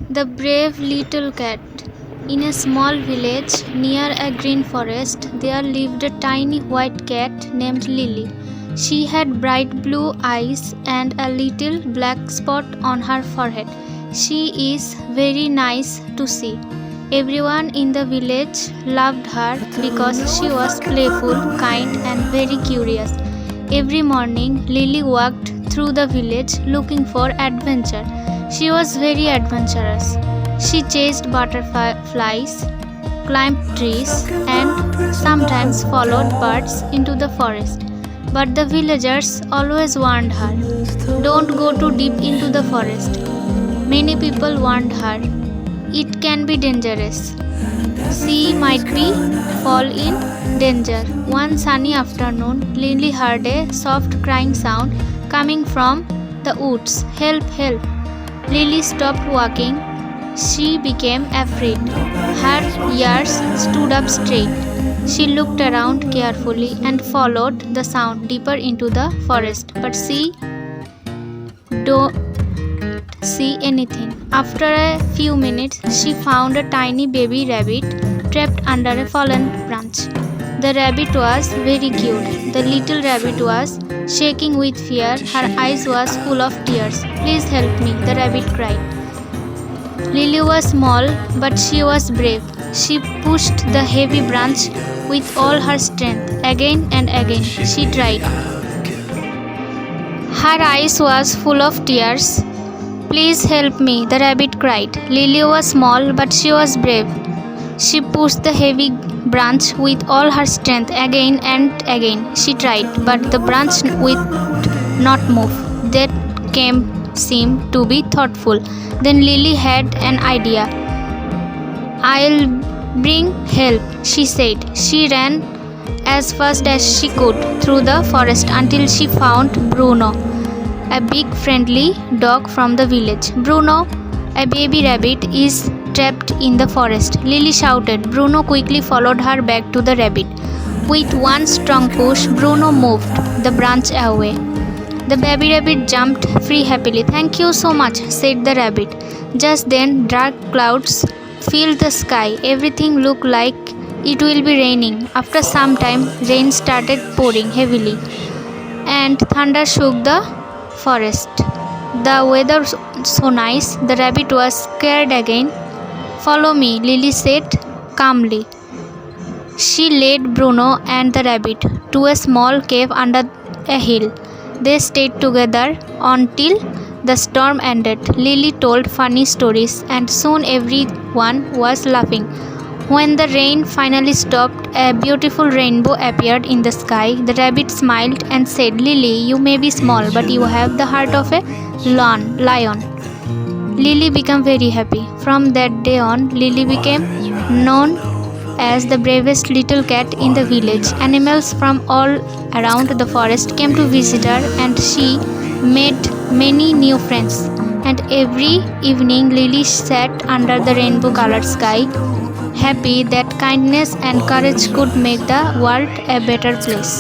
The brave little cat. In a small village near a green forest, there lived a tiny white cat named Lily. She had bright blue eyes and a little black spot on her forehead. She is very nice to see. Everyone in the village loved her because she was playful, kind, and very curious. Every morning, Lily walked through the village looking for adventure. She was very adventurous. She chased butterflies, climbed trees, and sometimes followed birds into the forest. But the villagers always warned her, "Don't go too deep into the forest." Many people warned her, "It can be dangerous. She might be fall in danger." One sunny afternoon, Lily heard a soft crying sound coming from the woods. "Help, help." Lily stopped walking. She became afraid. Her ears stood up straight. She looked around carefully and followed the sound deeper into the forest, but she don't see anything. After a few minutes, she found a tiny baby rabbit trapped under a fallen branch. The rabbit was very cute. The little rabbit was shaking with fear. Her eyes was full of tears. "Please help me," the rabbit cried. Lily was small, but she was brave. She pushed the heavy branch with all her strength. Again and again she tried. Her eyes was full of tears. "Please help me," the rabbit cried. Lily was small, but she was brave. She pushed the heavy branch with all her strength. Again and again she tried, but the branch would not move. That camp seemed to be thoughtful. Then Lily had an idea. "I'll bring help," she said. She ran as fast as she could through the forest until she found Bruno, a big friendly dog from the village. "Bruno, a baby rabbit is trapped in the forest," Lily shouted. Bruno quickly followed her back to the rabbit. With one strong push, Bruno moved the branch away. The baby rabbit jumped free happily. "Thank you so much," said the rabbit. Just then, dark clouds filled the sky. Everything looked like it will be raining. After some time, rain started pouring heavily, and thunder shook the forest. The weather was so nice, the rabbit was scared again. "Follow me," Lily said calmly. She led Bruno and the rabbit to a small cave under a hill. They stayed together until the storm ended. Lily told funny stories, and soon everyone was laughing. When the rain finally stopped, a beautiful rainbow appeared in the sky. The rabbit smiled and said, "Lily, you may be small, but you have the heart of a lion." Lily became very happy. From that day on, Lily became known as the bravest little cat in the village. Animals from all around the forest came to visit her, and she made many new friends. And every evening, Lily sat under the rainbow-colored sky, happy that kindness and courage could make the world a better place.